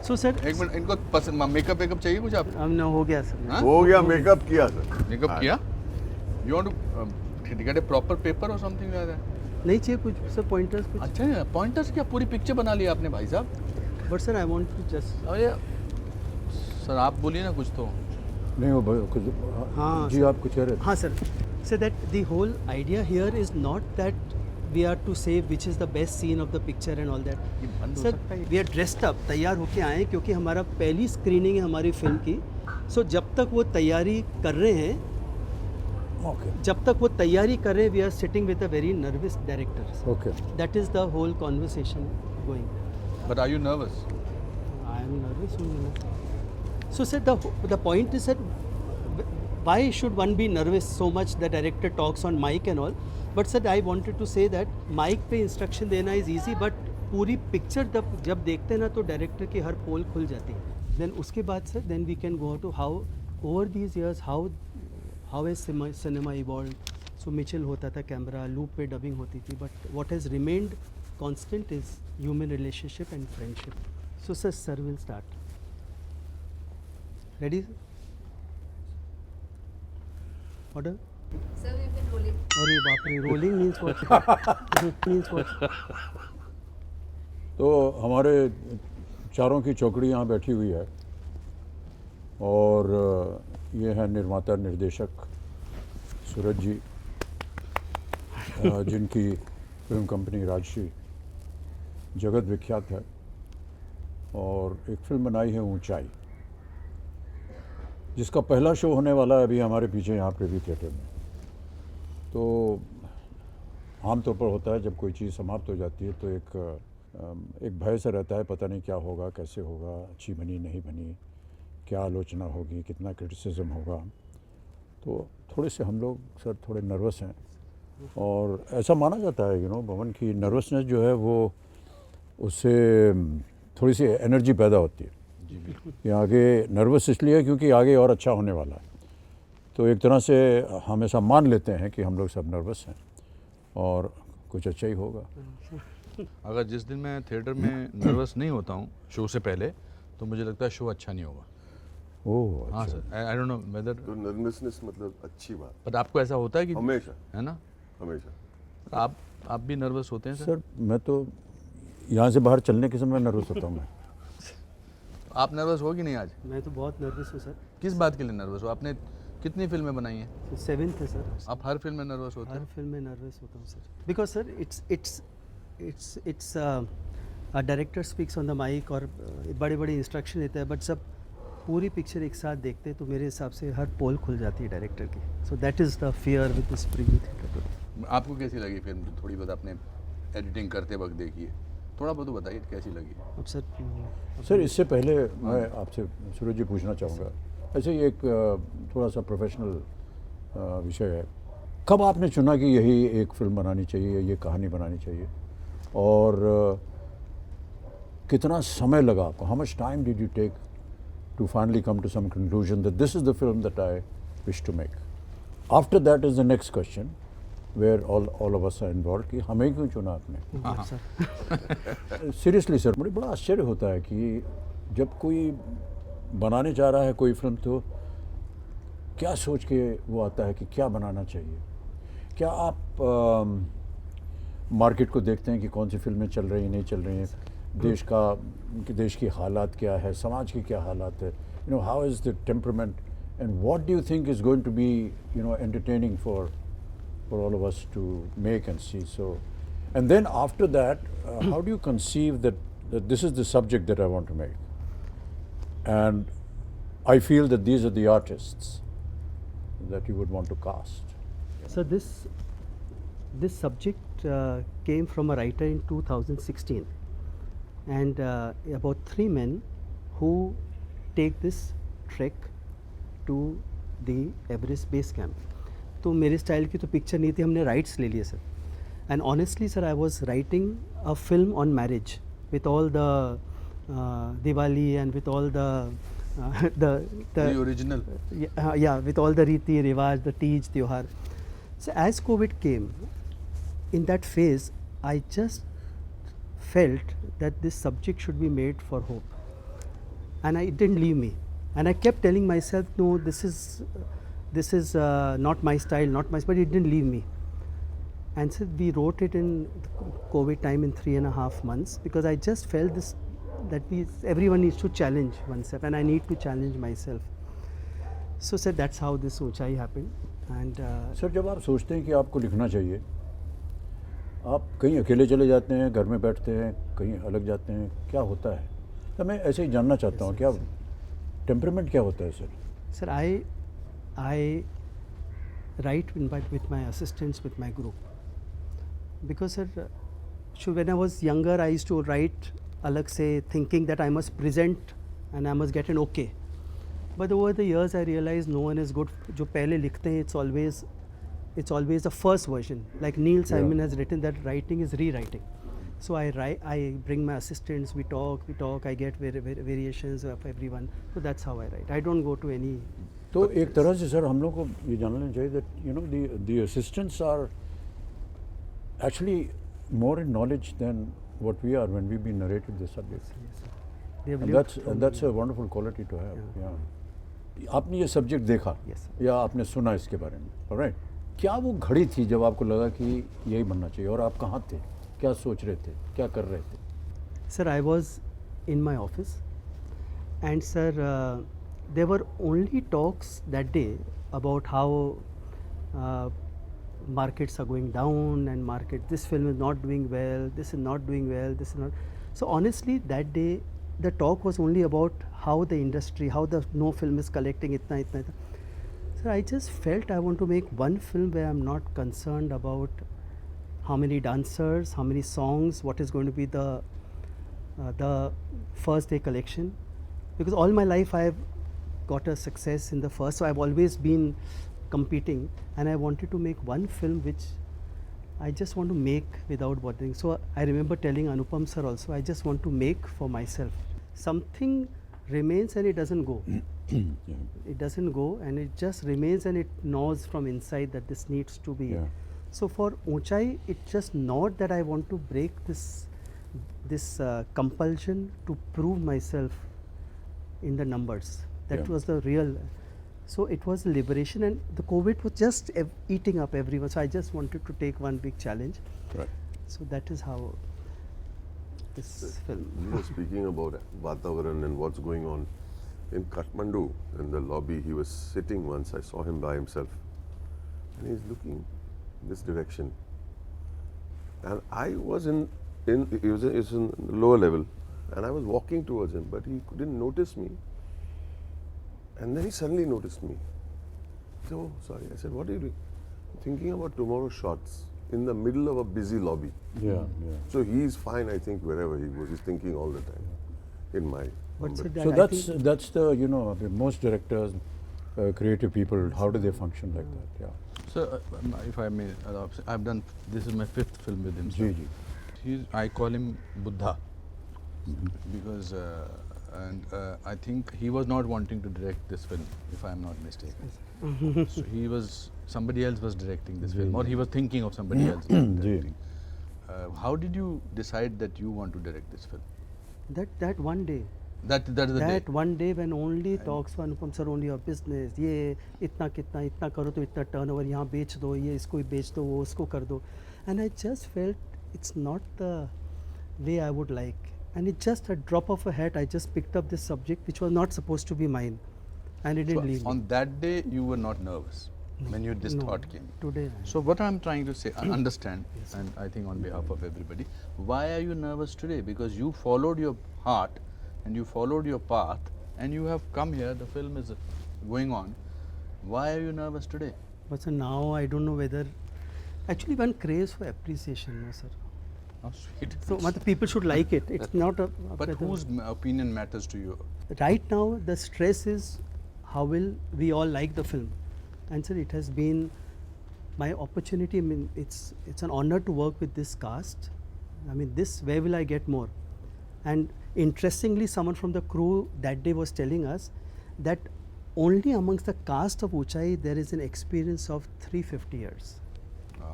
So sir, एक minute, इनको makeup चाहिए कुछ आप? हमने हो गया सर. हाँ? हो गया, मेकअप किया सर. मेकअप किया? You want to get a proper paper or something like that? नहीं चाहिए कुछ सर, पॉइंटर्स कुछ. अच्छा, पॉइंटर्स क्या पूरी पिक्चर बना लिया आपने भाई साहब? But sir I want to just. अरे सर आप बोलिए ना कुछ तो. नहीं वो कुछ. हाँ जी आप कुछ कह रहे थे. हाँ sir. So that the whole idea here is not that we are to say which is the best scene of the picture and all that. ये बंद हो सर सकता है? we are dressed up, तैयार होके आए क्योंकि हमारा पहली स्क्रीनिंग है हमारी फिल्म की. सो जब तक वो तैयारी कर रहे हैं, we are sitting with a very nervous director. Okay. That is the whole conversation going. But are you nervous? I am nervous. So sir, the point is that why should one be nervous so much? The director talks on mic and all. But sir, I wanted to say that mic पे instruction देना is easy, but पूरी picture जब देखते हैं ना तो director की हर पोल खुल जाती है. Then उसके बाद sir, then we can go to how over these years how has cinema evolved. So Mitchell होता था कैमरा, loop पे dubbing होती थी, but what has remained constant is human relationship and friendship. So sir will start. Ready? Order? Sir, we've been rolling. अरे बाप रे, rolling means what? means what? तो हमारे चारों की चौकड़ी यहाँ बैठी हुई है और ये है निर्माता निर्देशक सूरज जी, जिनकी फिल्म कंपनी राजश्री जगत विख्यात है और एक फिल्म बनाई है ऊंचाई, जिसका पहला शो होने वाला है अभी हमारे पीछे यहाँ पे भी थिएटर में. तो आमतौर पर होता है जब कोई चीज़ समाप्त हो जाती है तो एक भय से रहता है, पता नहीं क्या होगा, कैसे होगा, अच्छी बनी नहीं बनी, क्या आलोचना होगी, कितना क्रिटिसिज्म होगा. तो थोड़े से हम लोग सर थोड़े नर्वस हैं और ऐसा माना जाता है बोमन की नर्वसनेस जो है वो उससे थोड़ी सी एनर्जी पैदा होती है कि आगे नर्वस इसलिए क्योंकि आगे और अच्छा होने वाला है. तो एक तरह से हम ऐसा मान लेते हैं कि हम लोग सब नर्वस हैं और कुछ अच्छा ही होगा. अगर जिस दिन मैं थिएटर में नर्वस नहीं होता हूँ शो से पहले तो मुझे लगता है शो अच्छा नहीं होगा. ओह हाँ sir, I don't know whether. तो नर्वसनेस मतलब अच्छी बात. बट आपको ऐसा होता है कि हमेशा, है ना? हमेशा. आप भी नर्वस होते हैं सर? सर मैं तो यहाँ से बाहर चलने के समय नर्वस होता हूँ मैं. आप नर्वस हो कि नहीं आज? मैं तो बहुत नर्वस हूँ सर. किस बात के लिए नर्वस हो? आपने कितनी फिल्में बनाई हैं? 7th है सर. आप हर फिल्म में नर्वस होते हर हैं? फिल्म में नर्वस होता हूँ sir. Because sir it's a director speaks on the mic और बड़े बड़े इंस्ट्रक्शन देता है, बट सब पूरी पिक्चर एक साथ देखते हैं तो मेरे हिसाब से हर पोल खुल जाती है डायरेक्टर की. So that is the fear with this preview theatre. आपको कैसी लगी फिल्म? थोड़ी बहुत आपने एडिटिंग करते वक्त देखी है, थोड़ा बहुत बताइए कैसी लगी. अब सर इससे पहले मैं आपसे सूरज जी पूछना चाहूँगा, ऐसे ही एक थोड़ा सा प्रोफेशनल विषय है, कब आपने चुना कि यही एक फिल्म बनानी चाहिए, ये कहानी बनानी चाहिए, और कितना समय लगा आपको? How much time did you take to finally come to some conclusion that this is the film that I wish to make? After that is the next question where all of us are involve कि हमें क्यों चुना आपने? Seriously sir, मुझे बड़ा आश्चर्य होता है कि जब कोई बनाने जा रहा है कोई फिल्म तो क्या सोच के वो आता है कि क्या बनाना चाहिए. क्या आप मार्केट को देखते हैं कि कौन सी फिल्में चल रही हैं, नहीं चल रही हैं, देश की हालात क्या है, समाज की क्या हालात है, how is the temperament and what do you think is going to be entertaining for all of us to make and see. So, and then after that, how do you conceive that this is the subject that I want to make, and I feel that these are the artists that you would want to cast? So this subject came from a writer in 2016, and about 3 men who take this trek to the Everest base camp. तो मेरे style की तो picture नहीं थी, हमने rights ले लिए sir. And honestly sir I was writing a film on marriage with all the Diwali and with all the original, या विथ ऑल द रीति रिवाज, द तीज त्योहार. So as covid came in that phase I just felt that this subject should be made for hope. and it didn't leave me. And I kept telling myself, no, this is not my style, not my style, but it didn't leave me. And so we wrote it in COVID time in 3.5 months, because I just felt this, that everyone needs to challenge oneself, and I need to challenge myself. So said that's how this Uunchai happened. And sir जब आप सोचते हैं कि आपको लिखना चाहिए, आप कहीं अकेले चले जाते हैं, घर में बैठते हैं, कहीं अलग जाते हैं, क्या होता है? तो मैं ऐसे ही जानना चाहता हूँ, क्या टेम्परामेंट क्या होता है sir? sir, I write with my assistants, with my group, because sir, when I was younger I used to write alag se, thinking that I must present and I must get an okay. But over the years I realized no one is good. जो पहले लिखते हैं, it's always the first version. Like Neil Simon has written that writing is rewriting. So I bring my assistants, we talk, I get variations of everyone. So that's how I write. I don't go to any. तो एक तरह से sir हम लोग को ये जानना चाहिए that you know the assistants are actually more in knowledge than what we are when we be narrated the subject. They have And lived that's a wonderful quality to have. Yeah. आपने ये subject देखा या आपने सुना इसके बारे में, alright? क्या वो घड़ी थी जब आपको लगा कि यही बनना चाहिए, और आप कहाँ थे, क्या सोच रहे थे, क्या कर रहे थे? Sir, I was in my office, and sir, there were only talks that day about how markets are going down, and this film is not doing well, this is not doing well, this is not. So honestly, that day the talk was only about how the industry, how the no film is collecting itna. So I just felt I want to make one film where I'm not concerned about how many dancers, how many songs, what is going to be the first day collection, because all my life I've got a success in the first, so I've always been competing, and I wanted to make one film which I just want to make without bothering. So I remember telling Anupam sir also, I just want to make for myself. Something remains and it doesn't go. It doesn't go, and it just remains, and it gnaws from inside that this needs to be. Yeah. So for Uunchai, it's just not that I want to break this compulsion to prove myself in the numbers. That was the real. So it was liberation, and the COVID was just eating up everyone. So I just wanted to take one big challenge. Right. So that is how this film. We were speaking about Vatavaran and what's going on in Kathmandu. In the lobby, he was sitting once. I saw him by himself, and he's looking this direction. And I was he was in lower level, and I was walking towards him, but he couldn't notice me. And then he suddenly noticed me. He said, "Oh, sorry." I said, "What are you doing?" "Thinking about tomorrow's shots." In the middle of a busy lobby. Yeah. So he's fine, I think, wherever he goes. He's thinking all the time. In my. What's it So that I think that's the the most directors, creative people. How do they function like that? Yeah. So, if I may, I've done. This is my 5th film with him. Ji ji. I call him Buddha because, I think he was not wanting to direct this film, if I am not mistaken. So somebody else was directing this film, or he was thinking of somebody else directing. How did you decide that you want to direct this film? that one day. That is the day. That one day when only talks for Anupam sir, only of business, ये इतना करो तो इतना turnover, यहाँ बेच दो, ये इसको ही बेच दो, वो उसको कर दो, and I just felt it's not the way I would like, and it's just a drop of a hat. I just picked up this subject which was not supposed to be mine, and it didn't leave me. On that day, you were not nervous when this thought came. Today. So what I'm trying to say, understand, and I think on behalf of everybody, why are you nervous today? Because you followed your heart, and you followed your path, and you have come here. The film is going on. Why are you nervous today? But sir, now I don't know whether actually one craves for appreciation, no sir. How sweet. So people should like it. It's not a. But whose opinion matters to you? Right now, the stress is how will we all like the film, and sir, it has been my opportunity. I mean, it's an honor to work with this cast. I mean, where will I get more? And interestingly, someone from the crew that day was telling us that only amongst the cast of Uunchai there is an experience of 350 years.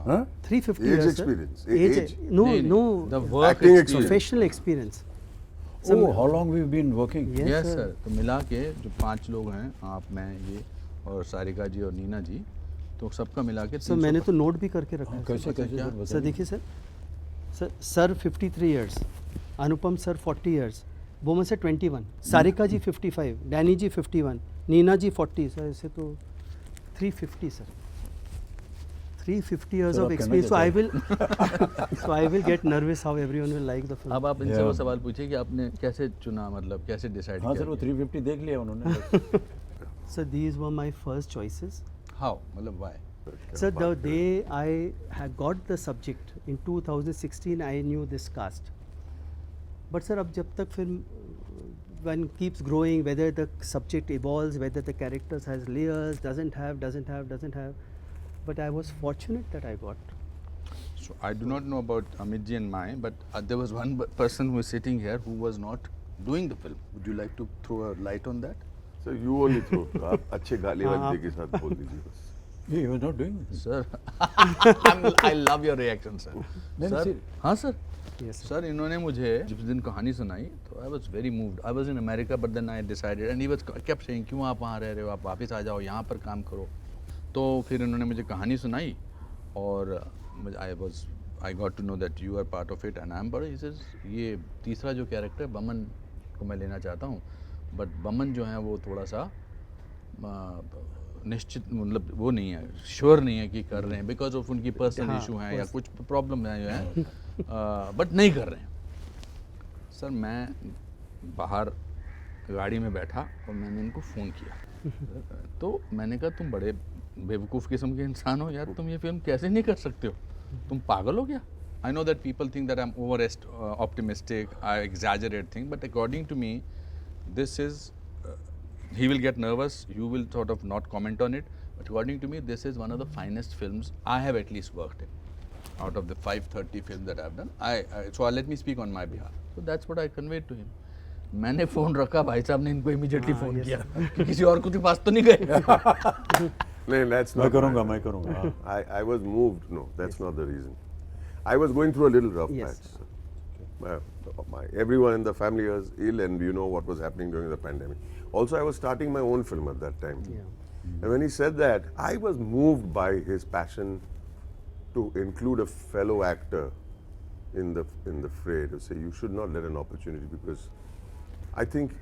Huh? 350 Age years. experience. Age. No. The work Acting experience. Professional experience. Oh, how long we've been working? Yes, yes sir. Sir, तो मिला के जो 5 लोग हैं, आप, मैं, ये और सारिका जी और नीना जी, तो सबका मिला के सर मैंने तो नोट भी करके रखा है कैसे सर। कैसे क्या? सर सर बताइए। देखिए sir, sir 53 years, Anupam sir 40 years, Boman sir 21, Sarika ji 55, Danny ji 51, Neena ji 40, sir ऐसे तो 350 सर, 350 years सर, of आप कहना experience. क्या So I will get nervous how everyone will like the film. अब आप इनसे Yeah. वो सवाल पूछिए कि आपने कैसे चुना, मतलब कैसे डिसाइड हाँ किया? सर, वो 350 देख लिया उन्होंने। So these were my first choices. How, मतलब why? So the day I had got the subject in 2016, I knew this cast. But sir, अब जब तक film one keeps growing, whether the subject evolves, whether the characters has layers, doesn't have. But I was fortunate that I got. So I do not know about Amit ji and Mai, but there was one person who is sitting here who was not doing the film. Would you like to throw a light on that? So you only throw. आप अच्छे गाली हाँ, वाली के साथ बोल दीजिए बस. He was not doing it. Sir, I love your reaction, sir. नहीं, Sir, नहीं, हाँ sir. Yes. सर इन्होंने मुझे जिस दिन कहानी सुनाई तो I was very moved. I was in America but then I decided and he was kept saying क्यों आप वहाँ रह रहे हो, आप वापस आ जाओ, यहाँ पर काम करो. तो फिर इन्होंने मुझे कहानी सुनाई और I got to know that you are part of it and I am बड़े. ये तीसरा जो कैरेक्टर है बमन को मैं लेना चाहता हूँ, बट बमन जो है वो थोड़ा सा निश्चित, मतलब वो नहीं है, श्योर नहीं है कि कर रहे हैं बिकॉज ऑफ उनकी पर्सनल हाँ, इशू हैं या कुछ प्रॉब्लम है जो है, बट नहीं कर रहे हैं. सर मैं बाहर गाड़ी में बैठा और मैंने इनको फ़ोन किया. तो मैंने कहा तुम बड़े बेवकूफ़ किस्म के इंसान हो यार, तुम ये फिल्म कैसे नहीं कर सकते हो, तुम पागल हो क्या? I know that people think that I am over optimistic, I exaggerate thing, but according to me this is he will get nervous, you will sort of not comment on it, but according to me this is one of the finest films I have at least worked in out of the 530 films that I have done. So let me speak on my behalf. So that's what I conveyed to him. मैंने phone रखा, भाई साहब ने इनको immediately phone किया कि किसी और को के पास तो नहीं गए. No, that's मैं not. करूँगा, मैं करूँगा. I was moved. No, that's not the reason. I was going through a little rough Yes. patch. Everyone in the family was ill, and you know what was happening during the pandemic. Also, I was starting my own film at that time. Yeah. And when he said that, I was moved by his passion to include a fellow actor in the fray, to say you should not let an opportunity, because I think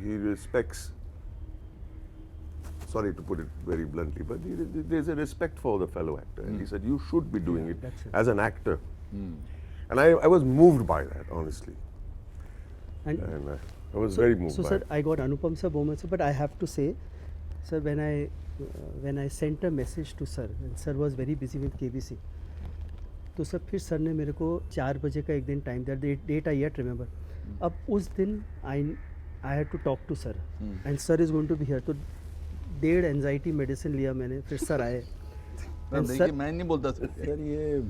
he respects. Sorry to put it very bluntly, but there's a respect for the fellow actor, and he said you should be doing it That's it. as an actor. And I was moved by that, honestly, And and I was very moved so by sir, it. I got Anupam sir, Boman sir, but I have to say, sir, when I sent a message to sir, and sir was very busy with KBC, तो sir फिर sir ने मेरे को 4 बजे का एक दिन time दिया, डेट आई येट रिमेंबर. अब उस दिन I had to talk to sir and sir is going to be here. तो 1.5 एंजाइटी मेडिसिन लिया मैंने, फिर सर आए. And देखिए sir, मैं नहीं बोलता सर. सर ये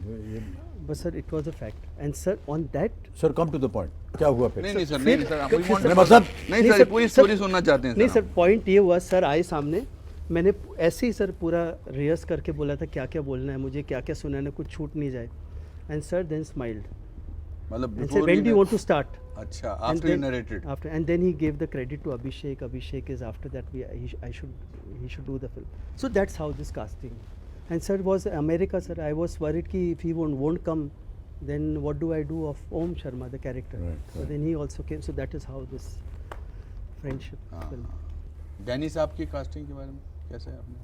but sir, it was a fact. And sir, on that, sir come to the point, क्या हुआ फिर? नहीं सर, नहीं सर, we want नहीं, to- मतलब नहीं सर, पूरी स्टोरी सुनना चाहते हैं नहीं सर. सर, पॉइंट ये हुआ, सर आए सामने, मैंने ऐसे ही सर पूरा रिहर्स करके बोला था क्या क्या बोलना है मुझे, क्या क्या सुनाना है, कुछ छूट नहीं जाए. एंड सर देन स्माइल्ड मतलब and said, before when he do you na- want to start? अच्छा, And after you then- narrated. After, and then he gave the credit to Abhishek. Abhishek is after that he should do the film. So that's how this casting. And sir was America, sir. I was worried ki if he won't come, then what do I do of Om Sharma, the character? Right, So right. then he also came. So that is how this friendship हाँ. film. Danny साहब की casting के बारे में कैसे है आपने?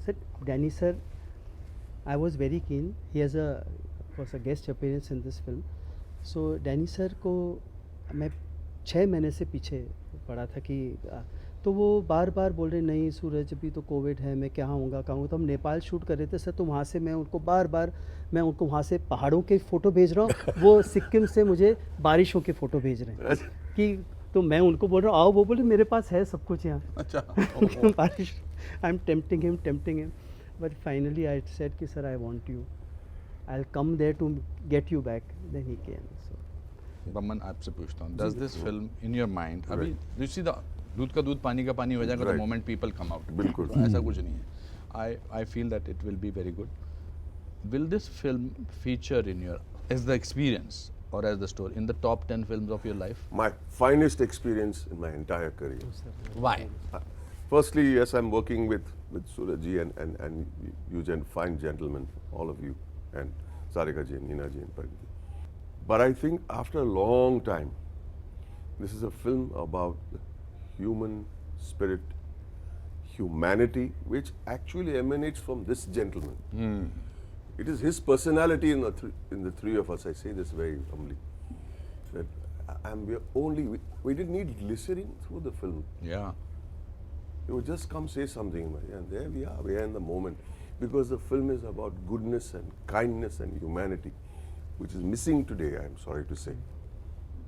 Sir, Danny sir, I was very keen. He has of course a guest appearance in this film. So Danny sir को मैं 6 महीने से पीछे पड़ा था कि तो वो बार बार बोल रहे नहीं सूरज अभी तो कोविड है, मैं क्या होऊंगा कहूँगा. तो हम नेपाल शूट कर रहे थे सर, तो वहाँ से मैं उनको मैं उनको वहाँ से पहाड़ों के फ़ोटो भेज रहा हूँ, वो सिक्किम से मुझे बारिशों के फ़ोटो भेज रहे हैं कि तो मैं उनको बोल रहा हूँ आओ, वो बोले मेरे पास है सब कुछ यहाँ. अच्छा. बारिश, I am tempting him, but finally I said कि sir I want you, I will come there to get you back. Then he came. So Boman आपसे पूछता हूँ, does this film in your mind, अभी Right. यू सी द दूध का दूध पानी का पानी हो जाएगा the Right. Moment people come out. बिल्कुल. ऐसा कुछ नहीं है. I feel that it will be very good. Will this film feature in your age the experience or as the story in the top 10 films of your life? My finest experience in my entire career. Why? Firstly, yes, I'm working with Suraj and you fine gentlemen, all of you, and Sarika Jain, Neena Jain, Parineeti. But I think after a long time, this is a film about the human spirit, humanity, which actually emanates from this gentleman. It is his personality in the three of us. I say this very humbly. That we didn't need glycerin through the film. Yeah. You would just come say something, and there we are in the moment. Because the film is about goodness and kindness and humanity, which is missing today, I'm sorry to say.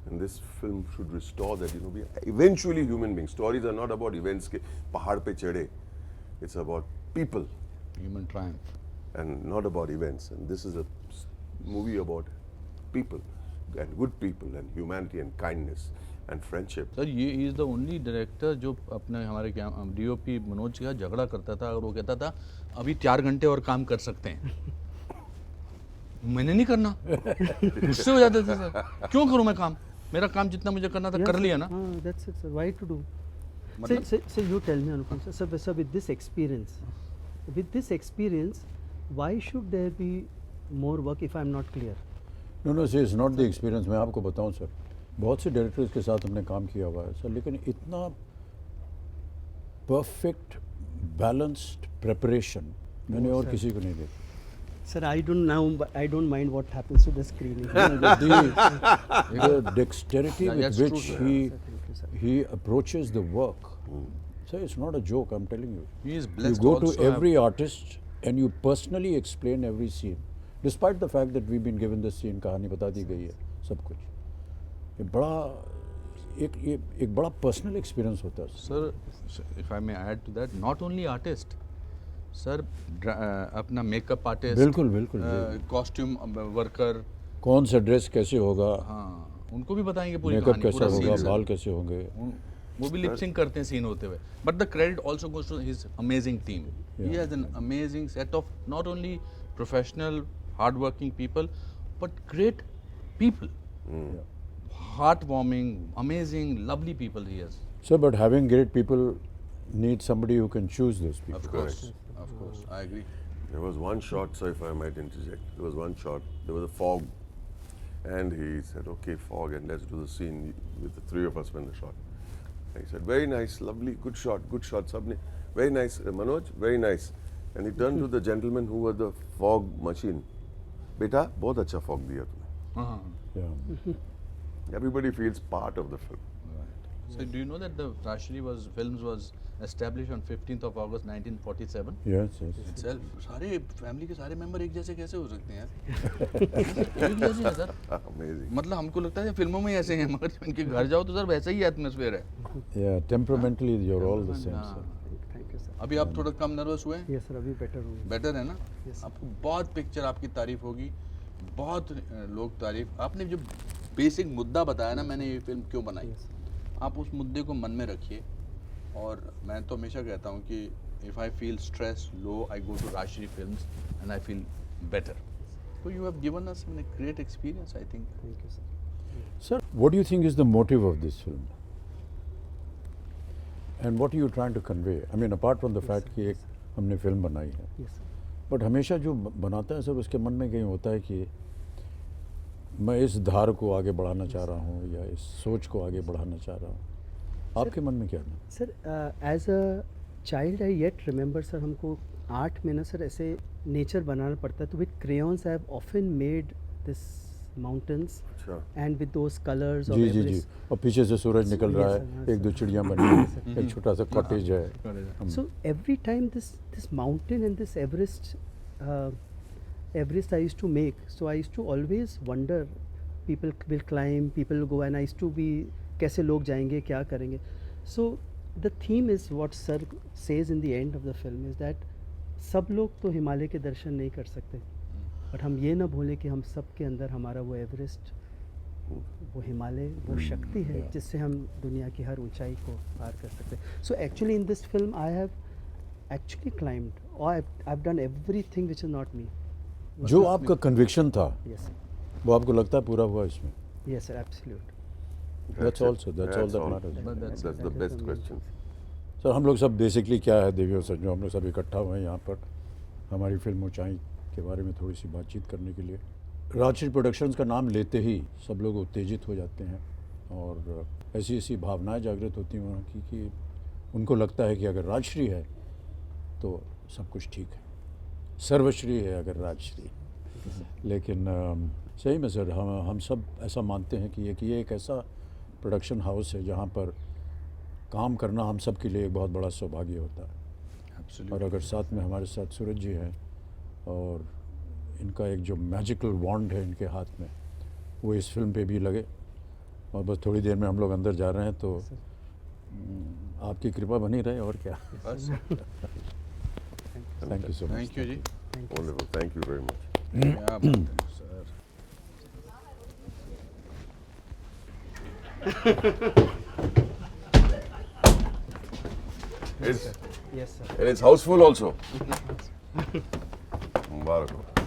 And this film should restore that, we are eventually human beings. Stories are not about events, ke pahad pe chade. It's about people. Human triumph. And not about events. And this is a movie about people, and good people, and humanity, and kindness, and friendship. Sir ये is the only director जो अपने हमारे क्या DOP Manoj का झगड़ा करता था और वो कहता था अभी 4 घंटे और काम कर सकते हैं मैंने नहीं करना गुस्से हो जाते थे सर क्यों करूं मैं काम मेरा काम जितना मुझे करना था कर लिया ना That's it, sir. Why to do? So you tell me, Anupam sir, with this experience, why should there be more work if I'm not clear? No, sir, it's not the experience. मैं आपको बताऊं sir, बहुत से directors के साथ हमने काम किया हुआ है सर, लेकिन इतना परफेक्ट बैलेंस्ड प्रिपरेशन मैंने और किसी को नहीं देखा. Sir, I don't mind what happens to the screening. The dexterity with that's which true, he approaches the work. So it's not a joke, I'm telling you. He is You blessed go also to every artist and you personally explain every scene, despite the fact that we've been given the scene, कहानी बता दी गई है, सब कुछ. ये बड़ा personal experience होता है. Sir, if I may add to that, not only artist, sir अपना मेकअप आर्टिस्ट बिल्कुल कॉस्ट्यूम वर्कर कौन सा ड्रेस कैसे होगा, हाँ उनको भी बताएंगे पूरी मेकअप कहानी कैसा पूरा होगा, scene, बाल कैसे होंगे. वो भी लिपसिंग करते हैं सीन होते हुए but the credit also goes to his amazing team he has an amazing set of not only professional hard working people but great people heart warming amazing lovely people he has. So, but having great people need somebody who can choose those people. Of course, I agree. There was one shot, so if I might interject, there was one shot, there was a fog, and he said, okay, fog, and let's do the scene with the three of us when the shot. And he said, very nice, lovely, good shot, sabne. Very nice, Manoj, very nice. And he turned to the gentleman who was the fog machine. Beta, bahut acha fog diya tumhe. Yeah. Everybody feels part of the film. So do you know that the Rajshri was established on 15th of August 1947? Yes. Itself. सारे family के सारे member एक जैसे कैसे हो सकते हैं यार? एक जैसे हैं सर. Amazing. मतलब हमको लगता है फिल्मों में ऐसे हैं मगर जब इनके घर जाओ तो सर वैसा ही एटमॉस्फेयर है. Yeah, temperamentally you're all the same, sir. Thank you, sir. अभी आप थोड़ा कम नर्वस हुए हैं? Yes, sir. अभी better हूँ. बेटर है ना? Yes. आपको बहुत पिक्चर आपकी तारीफ होगी, बहुत लोग तारीफ. आपने जो बेसिक मुद्दा बताया ना मैंने ये फिल्म क्यों बनाई, आप उस मुद्दे को मन में रखिए. और मैं तो हमेशा कहता हूँ कि if I feel stressed, low, I go to Rajshri films and I feel better. So you have given us a great experience, I think. Thank you, sir. Sir, what do you think is the motive of this film? And what are you trying to convey? I mean, apart from the fact कि एक हमने film बनाई है, Yes, sir. but हमेशा जो बनाता है sir उसके मन में कहीं होता है कि मैं इस धार को आगे बढ़ाना चाह रहा हूँ या इस सोच को आगे बढ़ाना चाह रहा हूँ. आपके मन में क्या है? Sir as a child I yet remember sir हमको आर्ट में ना सर ऐसे नेचर बनाना पड़ता है तो with crayons I have often made this mountains and with those colours. जी. और पीछे से सूरज निकल रहा है, एक दो चिड़ियाँ बनी हैं, एक छोटा सा कॉटेज है. So every time this mountain and this Everest I used to make, so I used to always wonder, people will climb, people will go, and I used to be कैसे लोग जाएंगे, क्या करेंगे. So the theme is what sir says in the end of the film is that सब लोग तो हिमालय के दर्शन नहीं कर सकते, बट हम ये ना भूलें कि हम सब के अंदर हमारा वो एवरेस्ट, वो हिमालय, वो शक्ति है जिससे हम दुनिया की हर ऊंचाई को पार कर सकते हैं. So actually in this film I have actually climbed, or I've done everything which is not me. जो आपका कन्विक्शन था Yes. वो आपको लगता है पूरा हुआ इसमें? Yes, sir, absolute. That's it. also that's all that all. matters. But That's the that is best amazing. question. Sir हम लोग सब बेसिकली क्या है देवियों सज्जनों, हम लोग सब इकट्ठा हुए हैं यहाँ पर हमारी फिल्म ऊंचाई के बारे में थोड़ी सी बातचीत करने के लिए। राजश्री प्रोडक्शंस का नाम लेते ही सब लोग उत्तेजित हो जाते हैं और ऐसी ऐसी भावनाएं जागृत होती हैं वहाँ की कि उनको लगता है कि अगर राजश्री है तो सब कुछ ठीक है, सर्वश्री है अगर राजश्री। लेकिन सही में सर हम सब ऐसा मानते हैं कि ये एक ऐसा प्रोडक्शन हाउस है जहाँ पर काम करना हम सब के लिए एक बहुत बड़ा सौभाग्य होता है। Absolutely. और अगर साथ में हमारे साथ सूरज जी हैं और इनका एक जो मैजिकल वॉन्ड है इनके हाथ में, वो इस फिल्म पे भी लगे और बस थोड़ी देर में हम लोग अंदर जा रहे हैं तो आपकी कृपा बनी रहे और क्या। बस। Thank you so much. Thank you जी। Wonderful. Thank you very much. क्या बात है sir. It's, Yes, sir. and it's houseful also. Mubarak ho.